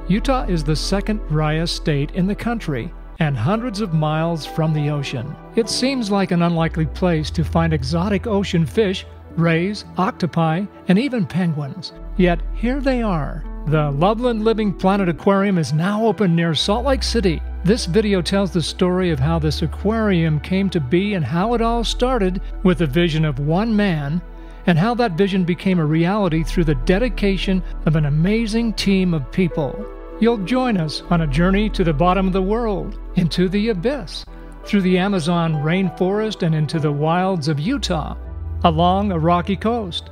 Utah is the second driest state in the country and hundreds of miles from the ocean. It seems like an unlikely place to find exotic ocean fish, rays, octopi, and even penguins. Yet here they are. The Loveland Living Planet Aquarium is now open near Salt Lake City. This video tells the story of how this aquarium came to be and how it all started with the vision of one man, and how that vision became a reality through the dedication of an amazing team of people. You'll join us on a journey to the bottom of the world, into the abyss, through the Amazon rainforest and into the wilds of Utah, along a rocky coast,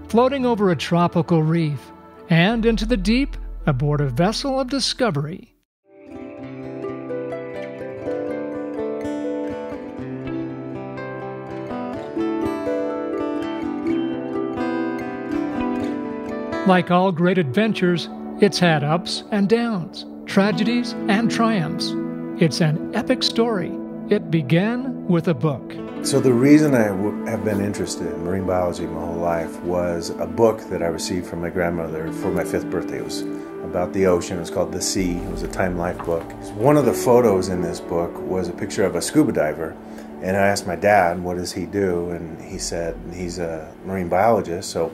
floating over a tropical reef, and into the deep aboard a vessel of discovery. Like all great adventures, it's had ups and downs, tragedies and triumphs. It's an epic story. It began with a book. So the reason I have been interested in marine biology my whole life was a book that I received from my grandmother for my 5th birthday. It was about the ocean. It was called The Sea. It was a Time Life book. One of the photos in this book was a picture of a scuba diver. And I asked my dad, what does he do? And he said he's a marine biologist. So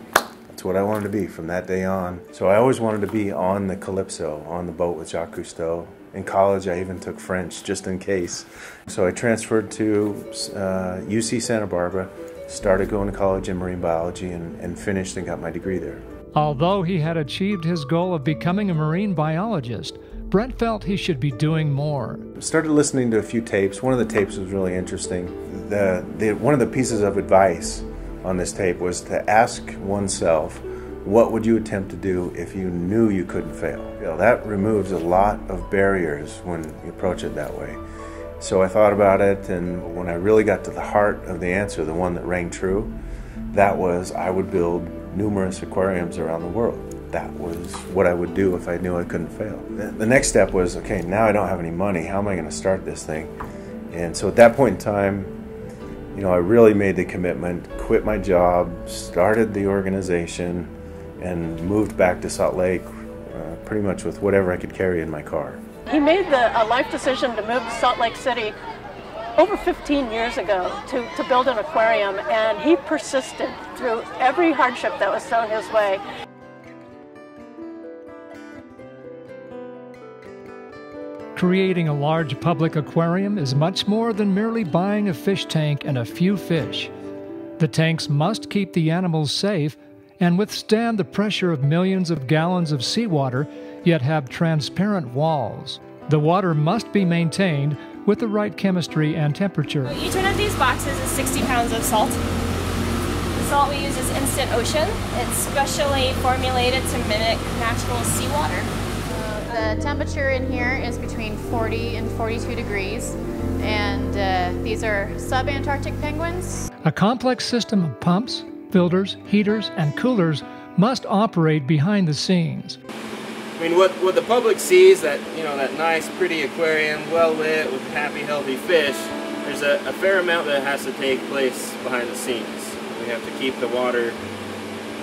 that's what I wanted to be from that day on. So I always wanted to be on the Calypso, on the boat with Jacques Cousteau. In college, I even took French, just in case. So I transferred to UC Santa Barbara, started going to college in marine biology, and finished and got my degree there. Although he had achieved his goal of becoming a marine biologist, Brent felt he should be doing more. Started listening to a few tapes. One of the tapes was really interesting. One of the pieces of advice on this tape was to ask oneself, what would you attempt to do if you knew you couldn't fail? You know, that removes a lot of barriers when you approach it that way. So I thought about it, and when I really got to the heart of the answer, the one that rang true, that was I would build numerous aquariums around the world. That was what I would do if I knew I couldn't fail. The next step was, okay, now I don't have any money. How am I going to start this thing? And so at that point in time, you know, I really made the commitment, quit my job, started the organization, and moved back to Salt Lake pretty much with whatever I could carry in my car. He made a life decision to move to Salt Lake City over 15 years ago to build an aquarium, and he persisted through every hardship that was thrown his way. Creating a large public aquarium is much more than merely buying a fish tank and a few fish. The tanks must keep the animals safe and withstand the pressure of millions of gallons of seawater, yet have transparent walls. The water must be maintained with the right chemistry and temperature. Each one of these boxes is 60 pounds of salt. The salt we use is Instant Ocean. It's specially formulated to mimic natural seawater. The temperature in here is between 40 and 42 degrees, and these are sub-Antarctic penguins. A complex system of pumps, filters, heaters, and coolers must operate behind the scenes. I mean, what the public sees, that, you know, that nice, pretty aquarium, well lit with happy, healthy fish, there's a fair amount that has to take place behind the scenes. We have to keep the water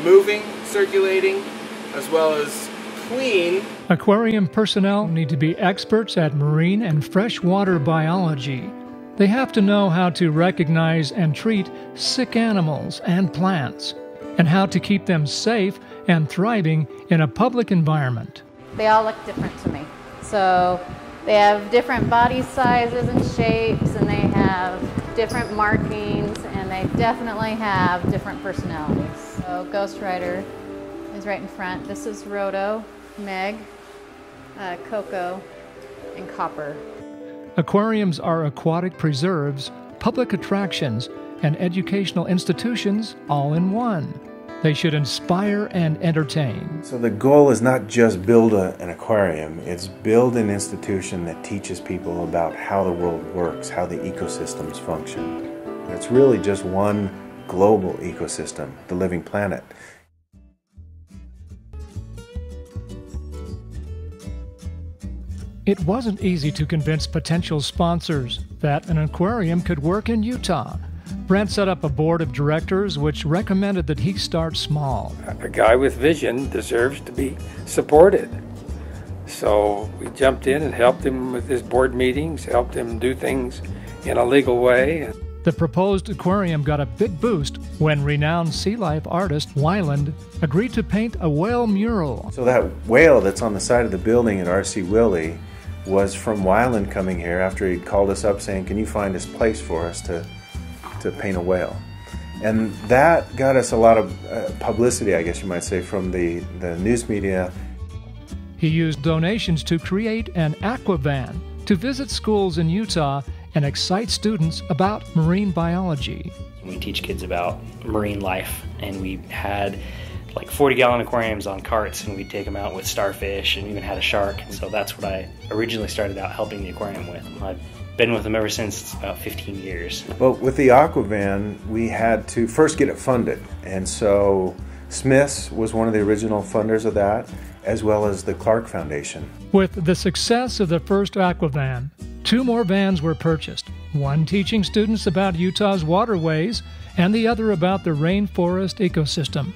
moving, circulating, as well as clean. Aquarium personnel need to be experts at marine and freshwater biology. They have to know how to recognize and treat sick animals and plants, and how to keep them safe and thriving in a public environment. They all look different to me. So they have different body sizes and shapes, and they have different markings, and they definitely have different personalities. So Ghost Rider is right in front. This is Roto, Meg, Coco, and Copper. Aquariums are aquatic preserves, public attractions, and educational institutions all in one. They should inspire and entertain. So the goal is not just build an aquarium, it's build an institution that teaches people about how the world works, how the ecosystems function. It's really just one global ecosystem, the living planet. It wasn't easy to convince potential sponsors that an aquarium could work in Utah. Brent set up a board of directors which recommended that he start small. A guy with vision deserves to be supported. So So we jumped in and helped him with his board meetings, helped him do things in a legal way. The proposed aquarium got a big boost when renowned sea life artist Loveland agreed to paint a whale mural. So that whale that's on the side of the building at R.C. Willey was from Loveland coming here after he called us up saying, can you find this place for us to paint a whale? And that got us a lot of publicity, I guess you might say, from the news media. He used donations to create an aqua van to visit schools in Utah and excite students about marine biology. We teach kids about marine life, and we had like 40-gallon aquariums on carts, and we'd take them out with starfish and even had a shark. So that's what I originally started out helping the aquarium with. I've been with them ever since, about 15 years. Well, with the aqua van, we had to first get it funded. And so Smith's was one of the original funders of that, as well as the Clark Foundation. With the success of the first aqua van, 2 more vans were purchased, one teaching students about Utah's waterways and the other about the rainforest ecosystem.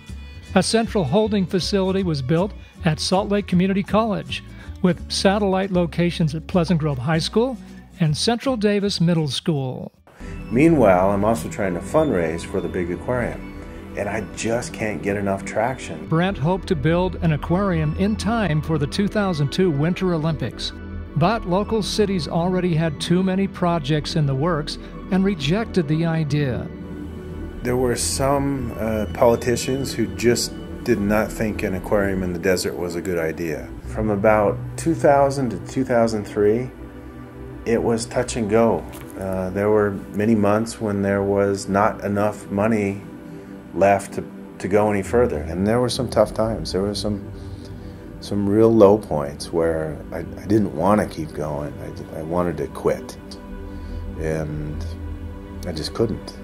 A central holding facility was built at Salt Lake Community College, with satellite locations at Pleasant Grove High School and Central Davis Middle School. Meanwhile, I'm also trying to fundraise for the big aquarium, and I just can't get enough traction. Brent hoped to build an aquarium in time for the 2002 Winter Olympics. But local cities already had too many projects in the works and rejected the idea. There were some politicians who just did not think an aquarium in the desert was a good idea. From about 2000 to 2003, it was touch and go. There were many months when there was not enough money left to go any further. And there were some tough times. There were some real low points where I didn't want to keep going. I wanted to quit, and I just couldn't.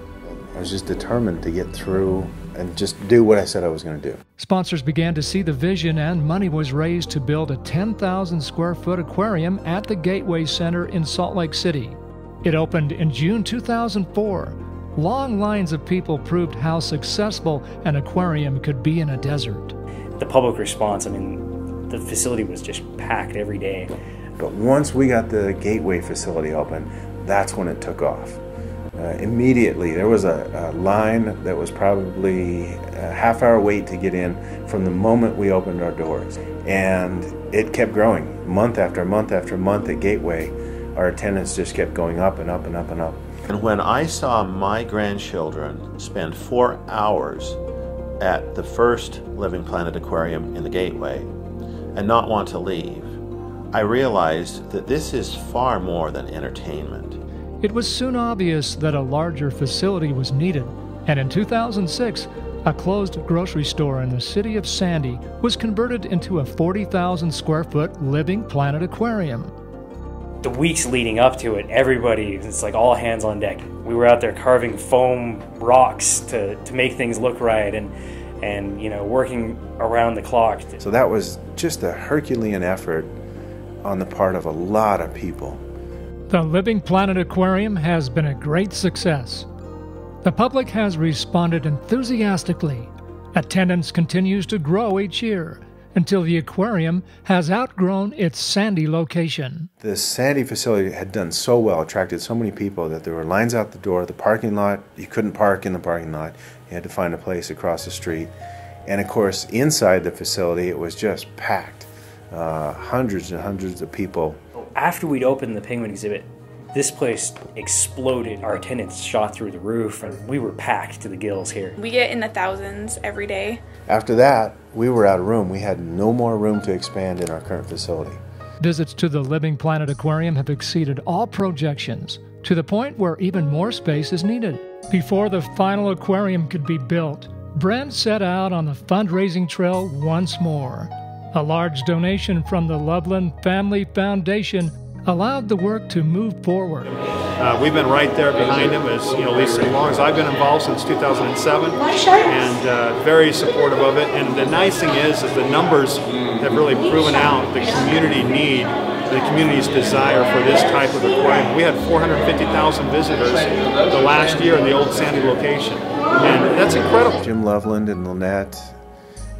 I was just determined to get through and just do what I said I was going to do. Sponsors began to see the vision, and money was raised to build a 10,000 square foot aquarium at the Gateway Center in Salt Lake City. It opened in June 2004. Long lines of people proved how successful an aquarium could be in a desert. The public response, I mean, the facility was just packed every day. But once we got the Gateway facility open, that's when it took off. Immediately, there was a line that was probably a half-hour wait to get in from the moment we opened our doors. And it kept growing. Month after month after month at Gateway, our attendance just kept going up and up and up and up. And when I saw my grandchildren spend 4 hours at the first Living Planet Aquarium in the Gateway and not want to leave, I realized that this is far more than entertainment. It was soon obvious that a larger facility was needed, and in 2006, a closed grocery store in the city of Sandy was converted into a 40,000 square foot Living Planet Aquarium. The weeks leading up to it, everybody, it's like all hands on deck. We were out there carving foam rocks to make things look right, and you know, working around the clock. So that was just a Herculean effort on the part of a lot of people. The Living Planet Aquarium has been a great success. The public has responded enthusiastically. Attendance continues to grow each year until the aquarium has outgrown its Sandy location. The Sandy facility had done so well, attracted so many people, that there were lines out the door. The parking lot, you couldn't park in the parking lot. You had to find a place across the street. And of course, inside the facility, it was just packed. Hundreds and hundreds of people. After we'd opened the penguin exhibit, this place exploded. Our attendance shot through the roof, and we were packed to the gills here. We get in the thousands every day. After that, we were out of room. We had no more room to expand in our current facility. Visits to the Living Planet Aquarium have exceeded all projections, to the point where even more space is needed. Before the final aquarium could be built, Brent set out on the fundraising trail once more. A large donation from the Loveland Family Foundation allowed the work to move forward. We've been right there behind him, as you know, at least as long as I've been involved, since 2007, and very supportive of it. And the nice thing is the numbers have really proven out the community need, the community's desire for this type of aquarium. We had 450,000 visitors the last year in the old Sandy location, and that's incredible. Jim Loveland and Lynette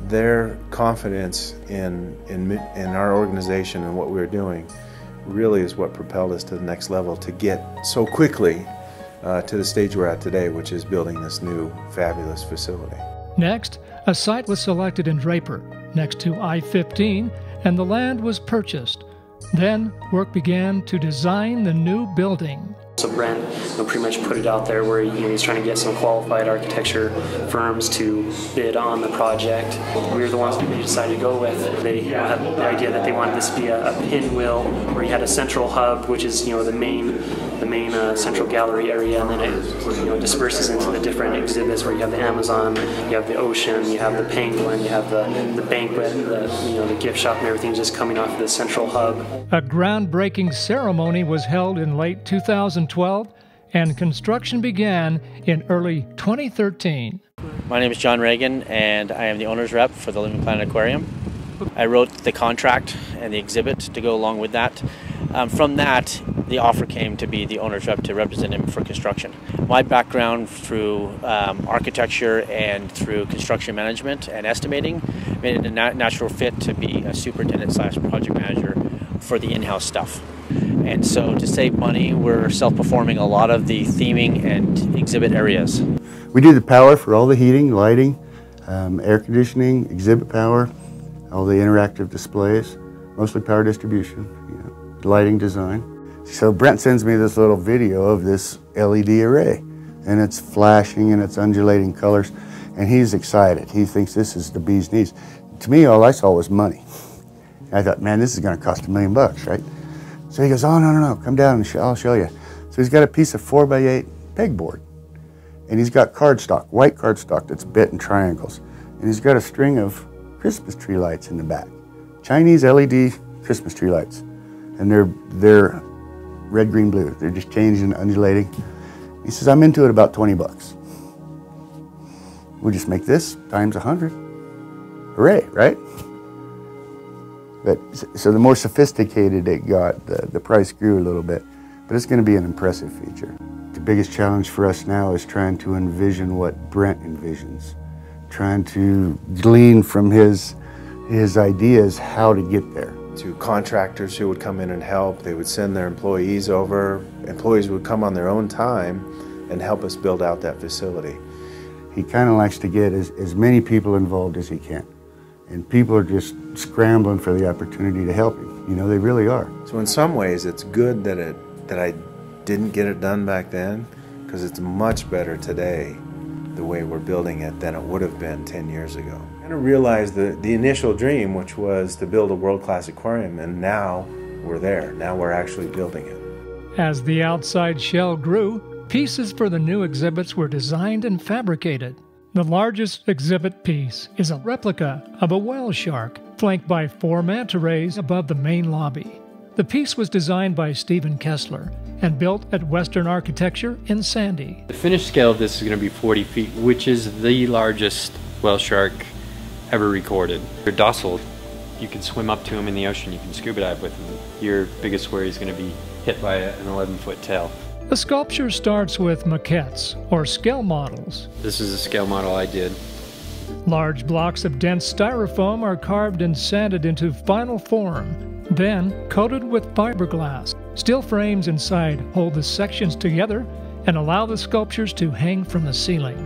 their confidence in our organization and what we were doing really is what propelled us to the next level to get so quickly to the stage we're at today, which is building this new fabulous facility. Next, a site was selected in Draper, next to I-15, and the land was purchased. Then, work began to design the new building. So Brent pretty much put it out there where he's trying to get some qualified architecture firms to bid on the project. We were the ones that they decided to go with. They had the idea that they wanted this to be a pinwheel where you had a central hub, which is the main central gallery area, and then it disperses into the different exhibits where you have the Amazon, you have the ocean, you have the penguin, you have the banquet, the gift shop, and everything just coming off of the central hub. A groundbreaking ceremony was held in late 2012, and construction began in early 2013. My name is John Ragan, and I am the owner's rep for the Living Planet Aquarium. I wrote the contract and the exhibit to go along with that. From that, the offer came to be the owner's rep to represent him for construction. My background through architecture and through construction management and estimating made it a natural fit to be a superintendent/project manager for the in-house stuff. And so to save money, we're self-performing a lot of the theming and exhibit areas. We do the power for all the heating, lighting, air conditioning, exhibit power, all the interactive displays, mostly power distribution, lighting design. So Brent sends me this little video of this LED array, and it's flashing and it's undulating colors, and he's excited. He thinks this is the bee's knees. To me, all I saw was money. I thought, man, this is going to cost $1 million, right? So he goes, oh, no, come down and I'll show you. So he's got a piece of 4x8 pegboard, and he's got cardstock, white cardstock that's bit in triangles, and he's got a string of Christmas tree lights in the back, Chinese LED Christmas tree lights, and they're red, green, blue. They're just changing and undulating. He says, I'm into it about 20 bucks. We'll just make this times 100. Hooray, right? But so the more sophisticated it got, the price grew a little bit, but it's going to be an impressive feature. The biggest challenge for us now is trying to envision what Brent envisions, trying to glean from his ideas how to get there. To contractors who would come in and help, they would send their employees over. Employees would come on their own time and help us build out that facility. He kind of likes to get as many people involved as he can. And people are just scrambling for the opportunity to help him. They really are. So in some ways, it's good that I didn't get it done back then, because it's much better today, the way we're building it, than it would have been 10 years ago. I kind of realized the initial dream, which was to build a world-class aquarium, and now we're there. Now we're actually building it. As the outside shell grew, pieces for the new exhibits were designed and fabricated. The largest exhibit piece is a replica of a whale shark, flanked by 4 manta rays above the main lobby. The piece was designed by Stephen Kessler and built at Western Architecture in Sandy. The finished scale of this is going to be 40 feet, which is the largest whale shark ever recorded. They're docile. You can swim up to them in the ocean, you can scuba dive with them. Your biggest worry is going to be hit by an 11-foot tail. The sculpture starts with maquettes, or scale models. This is a scale model I did. Large blocks of dense styrofoam are carved and sanded into final form, then coated with fiberglass. Steel frames inside hold the sections together and allow the sculptures to hang from the ceiling.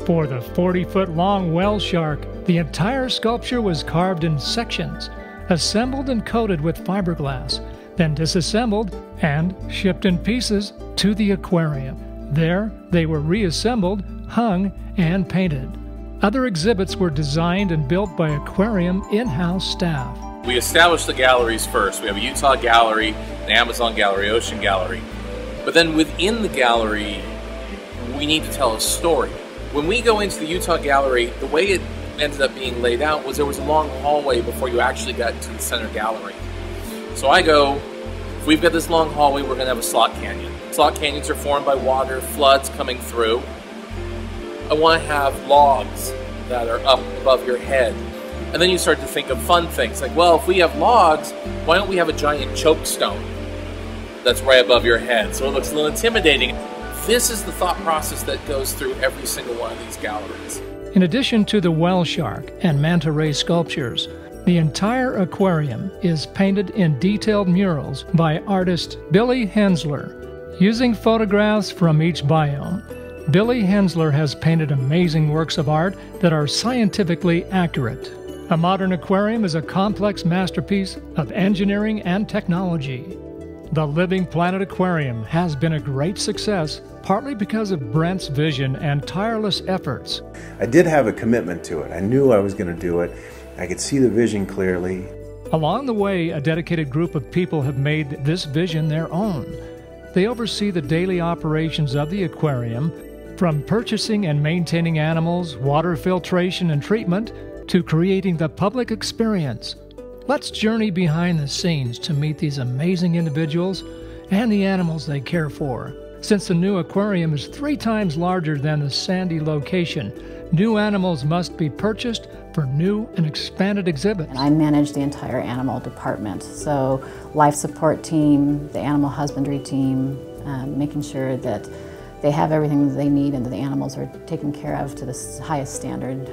For the 40-foot-long whale shark, the entire sculpture was carved in sections, assembled and coated with fiberglass, then disassembled and shipped in pieces to the aquarium. There, they were reassembled, hung, and painted. Other exhibits were designed and built by aquarium in-house staff. We established the galleries first. We have a Utah gallery, an Amazon gallery, ocean gallery. But then within the gallery, we need to tell a story. When we go into the Utah gallery, the way it ended up being laid out was there was a long hallway before you actually got to the center gallery. So I go, if we've got this long hallway, we're going to have a slot canyon. Slot canyons are formed by water, floods coming through. I want to have logs that are up above your head. And then you start to think of fun things, like, well, if we have logs, why don't we have a giant choke stone that's right above your head, so it looks a little intimidating. This is the thought process that goes through every single one of these galleries. In addition to the whale shark and manta ray sculptures, the entire aquarium is painted in detailed murals by artist Billy Hensler. Using photographs from each biome, Billy Hensler has painted amazing works of art that are scientifically accurate. A modern aquarium is a complex masterpiece of engineering and technology. The Living Planet Aquarium has been a great success, partly because of Brent's vision and tireless efforts. I did have a commitment to it. I knew I was going to do it. I could see the vision clearly. Along the way, a dedicated group of people have made this vision their own. They oversee the daily operations of the aquarium, from purchasing and maintaining animals, water filtration and treatment, to creating the public experience. Let's journey behind the scenes to meet these amazing individuals and the animals they care for. Since the new aquarium is 3 times larger than the Sandy location, new animals must be purchased for new and expanded exhibits. And I manage the entire animal department, so life support team, the animal husbandry team, making sure that they have everything they need and that the animals are taken care of to the highest standard.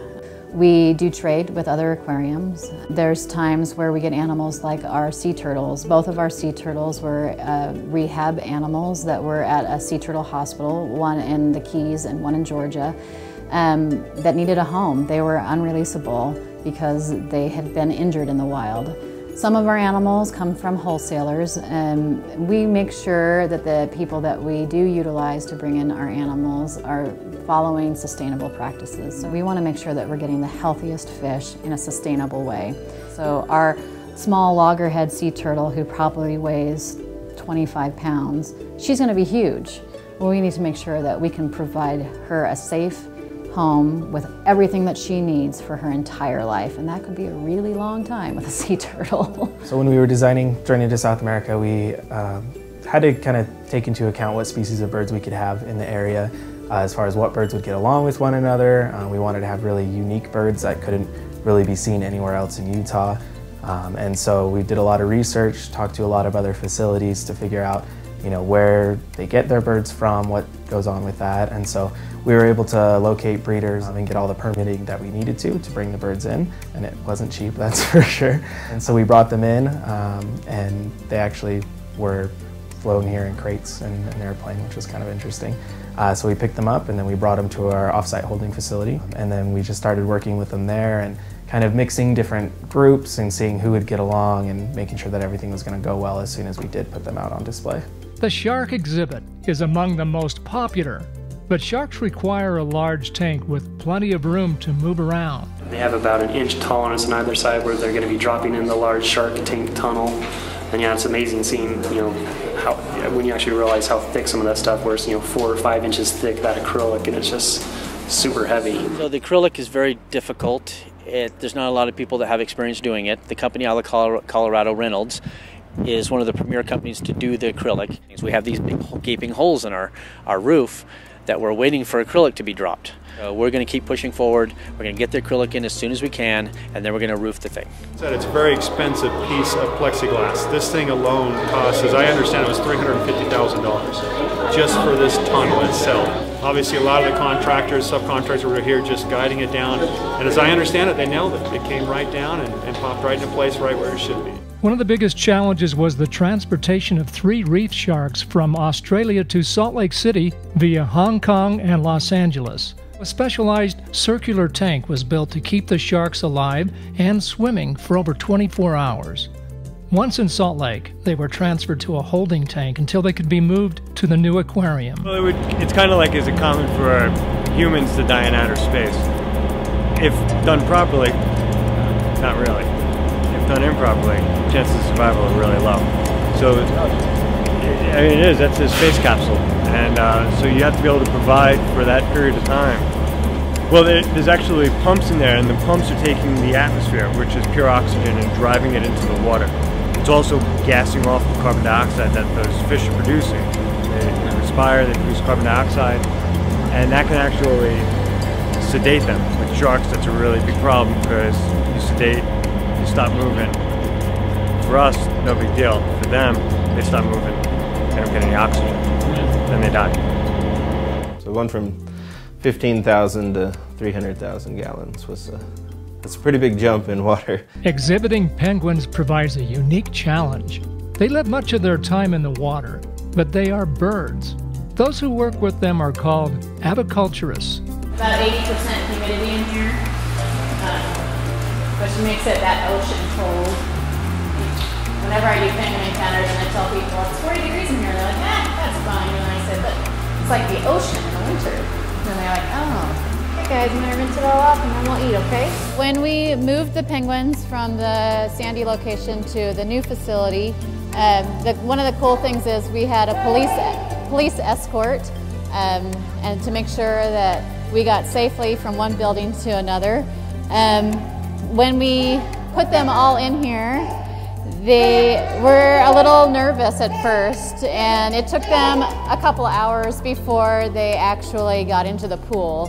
We do trade with other aquariums. There's times where we get animals like our sea turtles. Both of our sea turtles were rehab animals that were at a sea turtle hospital, one in the Keys and one in Georgia, that needed a home. They were unreleasable because they had been injured in the wild. Some of our animals come from wholesalers, and we make sure that the people that we do utilize to bring in our animals are following sustainable practices. So we want to make sure that we're getting the healthiest fish in a sustainable way. So our small loggerhead sea turtle, who probably weighs 25 pounds, she's going to be huge. Well, we need to make sure that we can provide her a safe home with everything that she needs for her entire life, and that could be a really long time with a sea turtle. So when we were designing Journey to South America, we had to kind of take into account what species of birds we could have in the area, as far as what birds would get along with one another. We wanted to have really unique birds that couldn't really be seen anywhere else in Utah. And so we did a lot of research, talked to a lot of other facilities to figure out where they get their birds from, what goes on with that. And so we were able to locate breeders and get all the permitting that we needed to bring the birds in. And it wasn't cheap, that's for sure. And so we brought them in, and they actually were flown here in crates in an airplane, which was kind of interesting. So we picked them up and then we brought them to our offsite holding facility. And then we just started working with them there and kind of mixing different groups and seeing who would get along and making sure that everything was going to go well as soon as we did put them out on display. The shark exhibit is among the most popular, but sharks require a large tank with plenty of room to move around. They have about an inch tolerance on either side where they're going to be dropping in the large shark tank tunnel. And yeah, it's amazing seeing, how when you actually realize how thick some of that stuff was, 4 or 5 inches thick, that acrylic, and it's just super heavy. So the acrylic is very difficult. There's not a lot of people that have experience doing it. The company out of Colorado, Reynolds, is one of the premier companies to do the acrylic. We have these big gaping holes in our roof that we're waiting for acrylic to be dropped. We're going to keep pushing forward. We're going to get the acrylic in as soon as we can, and then we're going to roof the thing. It's a very expensive piece of plexiglass. This thing alone costs, as I understand it, was $350,000 just for this tunnel itself. Obviously, a lot of the contractors, subcontractors were here just guiding it down, and as I understand it, they nailed it. It came right down and popped right into place right where it should be. One of the biggest challenges was the transportation of 3 reef sharks from Australia to Salt Lake City via Hong Kong and Los Angeles. A specialized circular tank was built to keep the sharks alive and swimming for over 24 hours. Once in Salt Lake, they were transferred to a holding tank until they could be moved to the new aquarium. Well, it's kind of like, is it common for humans to die in outer space? If done properly, not really. If done improperly, chances of survival are really low. So, I mean, it is, that's a space capsule. And so you have to be able to provide for that period of time. Well, there's actually pumps in there, and the pumps are taking the atmosphere, which is pure oxygen, and driving it into the water. It's also gassing off the carbon dioxide that those fish are producing. They respire, they produce carbon dioxide, and that can actually sedate them. With sharks, that's a really big problem because you sedate, you stop moving. For us, no big deal. For them, they stop moving, they don't get any oxygen, then they die. So we went from 15,000 to 300,000 gallons was that's a pretty big jump in water. Exhibiting penguins provides a unique challenge. They live much of their time in the water, but they are birds. Those who work with them are called aviculturists. About 80% humidity in here, which makes it that ocean cold. Whenever I do penguin encounters and I tell people it's 40 degrees in here, they're like, that's fine. And I said, but it's like the ocean in the winter. And they're like, oh, okay guys, I'm gonna rinse it all off and then we'll eat, okay? When we moved the penguins from the Sandy location to the new facility, one of the cool things is we had a police escort and to make sure that we got safely from one building to another. When we put them all in here, they were a little nervous at first, and it took them a couple hours before they actually got into the pool.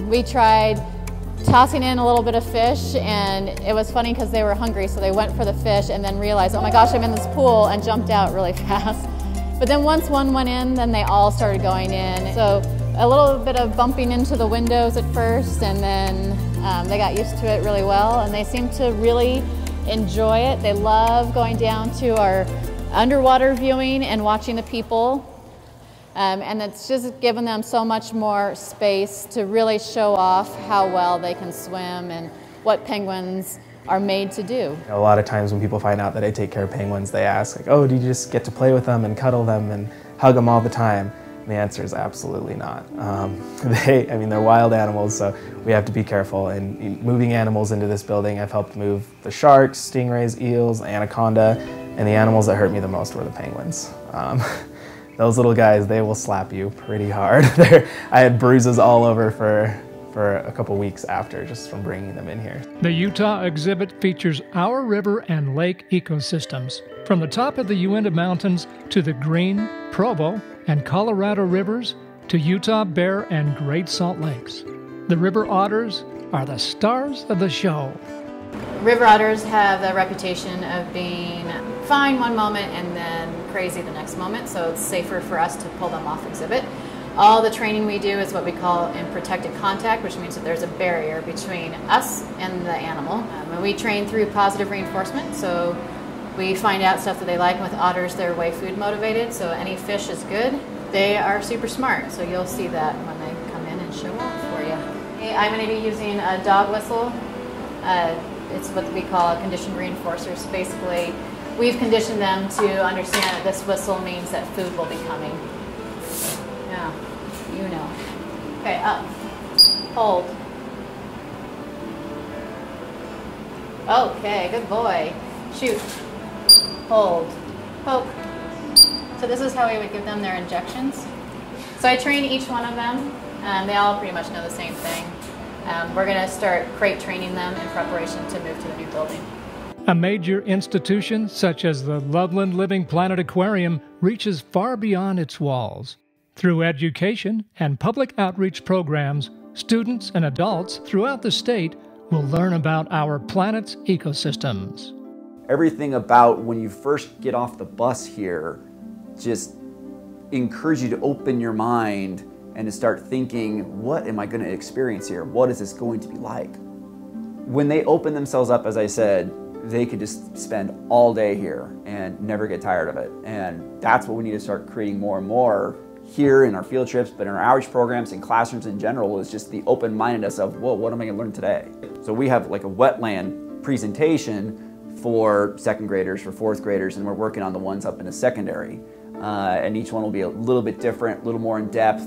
We tried tossing in a little bit of fish, and it was funny because they were hungry, so they went for the fish and then realized, oh my gosh, I'm in this pool, and jumped out really fast. But then once one went in, then they all started going in. So a little bit of bumping into the windows at first, and then they got used to it really well, and they seem to really enjoy it. They love going down to our underwater viewing and watching the people. And it's just given them so much more space to really show off how well they can swim and what penguins are made to do. A lot of times when people find out that I take care of penguins, they ask, like, oh, do you just get to play with them and cuddle them and hug them all the time? And the answer is absolutely not. They're wild animals, so we have to be careful. And moving animals into this building, I've helped move the sharks, stingrays, eels, anaconda, and the animals that hurt me the most were the penguins. Those little guys, they will slap you pretty hard. I had bruises all over for a couple weeks after, just from bringing them in here. The Utah exhibit features our river and lake ecosystems, from the top of the Uinta Mountains to the Green, Provo, and Colorado rivers to Utah Bear and Great Salt Lakes. The river otters are the stars of the show. River otters have the reputation of being fine one moment and then crazy the next moment, so it's safer for us to pull them off exhibit. All the training we do is what we call in protected contact, which means that there's a barrier between us and the animal. And we train through positive reinforcement, so we find out stuff that they like. With otters, they're way food motivated, so any fish is good. They are super smart, so you'll see that when they come in and show off for you. I'm going to be using a dog whistle. It's what we call a conditioned reinforcer. So basically, we've conditioned them to understand that this whistle means that food will be coming. Yeah, you know. Okay, up. Hold. Okay, good boy. Shoot. Hold. Poke. So this is how we would give them their injections. So I train each one of them. They all pretty much know the same thing. We're going to start crate training them in preparation to move to the new building. A major institution such as the Loveland Living Planet Aquarium reaches far beyond its walls. Through education and public outreach programs, students and adults throughout the state will learn about our planet's ecosystems. Everything about when you first get off the bus here just encourage you to open your mind and to start thinking, what am I going to experience here? What is this going to be like? When they open themselves up, as I said, they could just spend all day here and never get tired of it. And that's what we need to start creating more and more here in our field trips, but in our outreach programs and classrooms in general, is just the open-mindedness of, whoa, what am I going to learn today? So we have like a wetland presentation for second graders, for fourth graders, and we're working on the ones up in the secondary. And each one will be a little bit different, a little more in depth.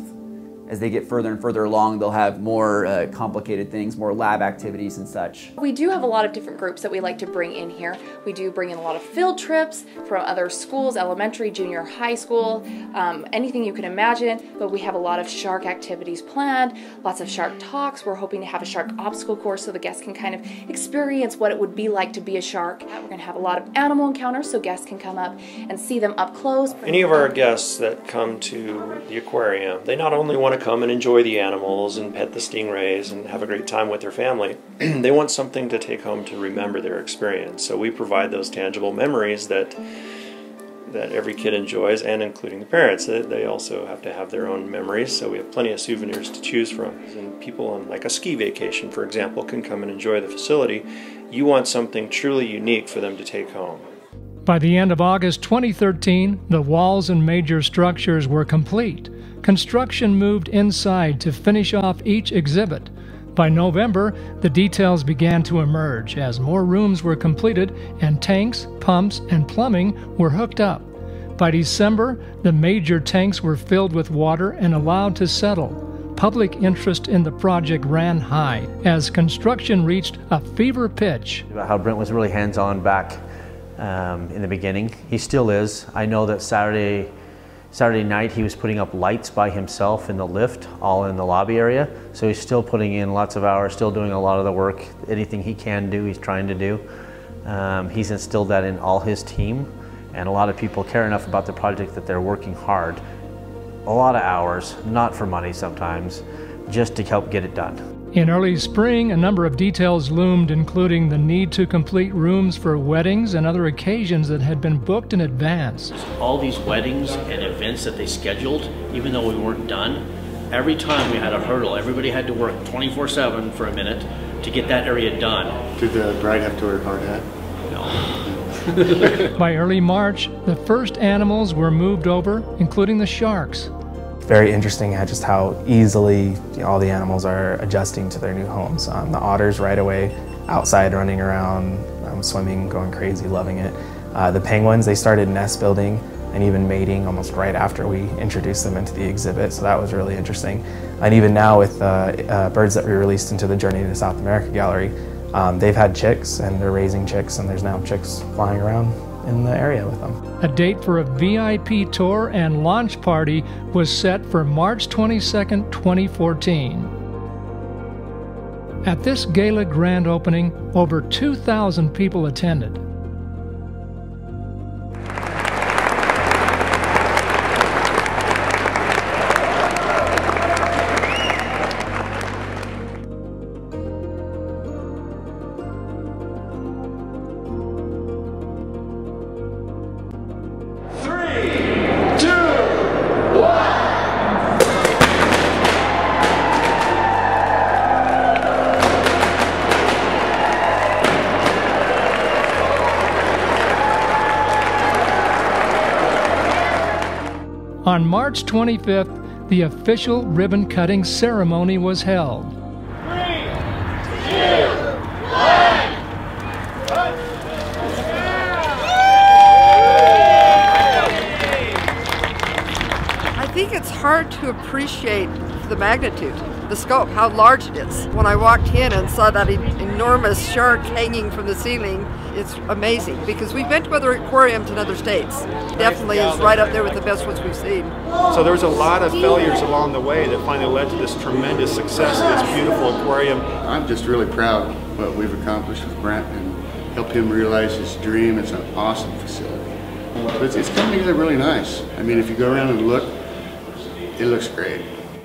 As they get further and further along, they'll have more complicated things, more lab activities and such. We do have a lot of different groups that we like to bring in here. We do bring in a lot of field trips from other schools, elementary, junior, high school, anything you can imagine, but we have a lot of shark activities planned, lots of shark talks. We're hoping to have a shark obstacle course so the guests can kind of experience what it would be like to be a shark. We're going to have a lot of animal encounters so guests can come up and see them up close. Any of our guests that come to the aquarium, they not only want to come and enjoy the animals and pet the stingrays and have a great time with their family, they want something to take home to remember their experience. So we provide those tangible memories that that every kid enjoys, and including the parents. They also have to have their own memories, so we have plenty of souvenirs to choose from. And people on like a ski vacation, for example, can come and enjoy the facility. You want something truly unique for them to take home. By the end of August 2013, the walls and major structures were complete. Construction moved inside to finish off each exhibit. By November, the details began to emerge as more rooms were completed and tanks, pumps, and plumbing were hooked up. By December, the major tanks were filled with water and allowed to settle. Public interest in the project ran high as construction reached a fever pitch. How Brent was really hands-on back in the beginning. He still is. I know that Saturday night he was putting up lights by himself in the lift, all in the lobby area. So he's still putting in lots of hours, still doing a lot of the work. Anything he can do, he's trying to do. He's instilled that in all his team, and a lot of people care enough about the project that they're working hard. A lot of hours, not for money sometimes, just to help get it done. In early spring, a number of details loomed, including the need to complete rooms for weddings and other occasions that had been booked in advance. All these weddings and events that they scheduled, even though we weren't done, every time we had a hurdle. Everybody had to work 24/7 for a minute to get that area done. Did the bride have to wear a hard hat? No. By early March, the first animals were moved over, including the sharks. Very interesting just how easily all the animals are adjusting to their new homes. The otters right away outside running around, swimming, going crazy, loving it. The penguins, they started nest building and even mating almost right after we introduced them into the exhibit, so that was really interesting. And even now with birds that we released into the Journey to South America gallery, they've had chicks and they're raising chicks, and there's now chicks flying around in the area with them. A date for a VIP tour and launch party was set for March 22, 2014. At this gala grand opening, over 2,000 people attended. On March 25th, the official ribbon-cutting ceremony was held. 3, 2, 1. I think it's hard to appreciate the magnitude, the scope, how large it is. When I walked in and saw that enormous shark hanging from the ceiling, it's amazing, because we've been to other aquariums in other states. Definitely is right up there with the best ones we've seen. So there was a lot of failures along the way that finally led to this tremendous success of this beautiful aquarium. I'm just really proud of what we've accomplished with Brent and helped him realize his dream. It's an awesome facility. But it's coming together really nice. I mean, if you go around and look, it looks great.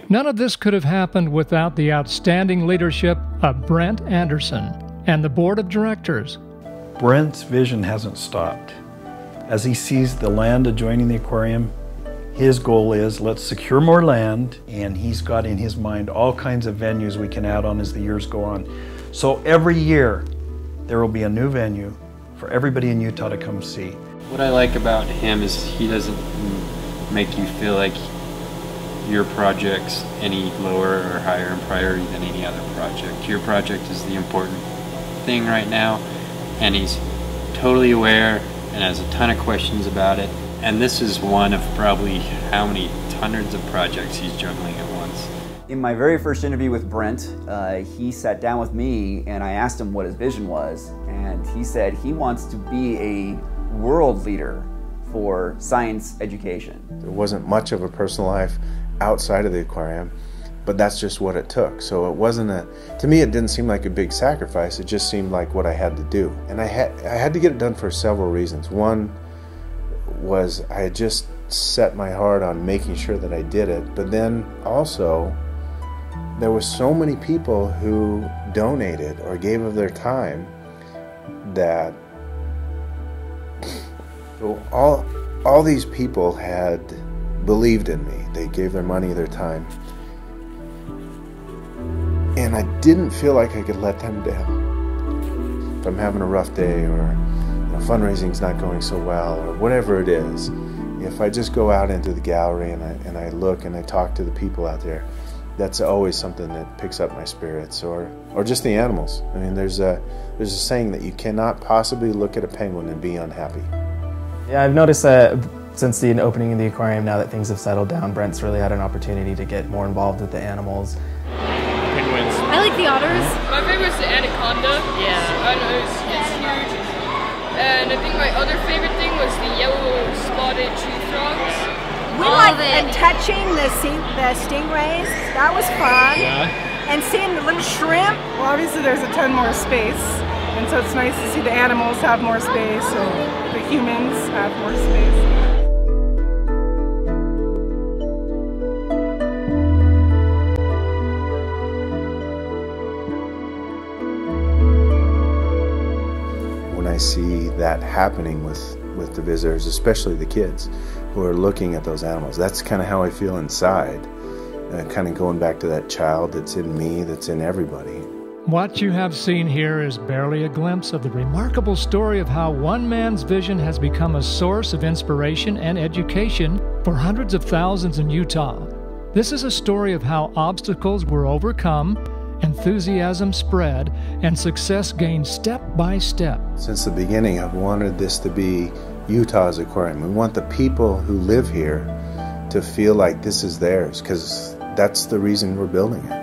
None of this could have happened without the outstanding leadership of Brent Anderson and the board of directors. Brent's vision hasn't stopped. As he sees the land adjoining the aquarium, his goal is let's secure more land, and he's got in his mind all kinds of venues we can add on as the years go on. So every year there will be a new venue for everybody in Utah to come see. What I like about him is he doesn't make you feel like your project's any lower or higher in priority than any other project. Your project is the important thing right now, and he's totally aware and has a ton of questions about it. And this is one of probably how many hundreds of projects he's juggling at once. In my very first interview with Brent, he sat down with me and I asked him what his vision was, and he said he wants to be a world leader for science education. There wasn't much of a personal life outside of the aquarium, but that's just what it took. So it wasn't to me it didn't seem like a big sacrifice, it just seemed like what I had to do. And I had to get it done for several reasons. One was I had just set my heart on making sure that I did it, but then also there were so many people who donated or gave of their time that so all these people had believed in me. They gave their money, their time. And I didn't feel like I could let them down. If I'm having a rough day, or fundraising's not going so well, or whatever it is, if I just go out into the gallery and I look and I talk to the people out there, that's always something that picks up my spirits, or just the animals. I mean, there's a saying that you cannot possibly look at a penguin and be unhappy. Yeah, I've noticed that since the opening of the aquarium, now that things have settled down, Brent's really had an opportunity to get more involved with the animals. Penguins. I like the otters. My favorite's the anaconda. Yeah. I know, it's huge. And I think my other favorite thing was the yellow spotted tree frogs. We liked and touching the stingrays. That was fun. Yeah. And seeing the little shrimp. Well, obviously there's a ton more space, and so it's nice to see the animals have more space and the humans have more space. When I see that happening with the visitors, especially the kids who are looking at those animals, that's kind of how I feel inside. Kind of going back to that child that's in me, that's in everybody. What you have seen here is barely a glimpse of the remarkable story of how one man's vision has become a source of inspiration and education for hundreds of thousands in Utah. This is a story of how obstacles were overcome, enthusiasm spread, and success gained step by step. Since the beginning, I've wanted this to be Utah's aquarium. We want the people who live here to feel like this is theirs, because that's the reason we're building it.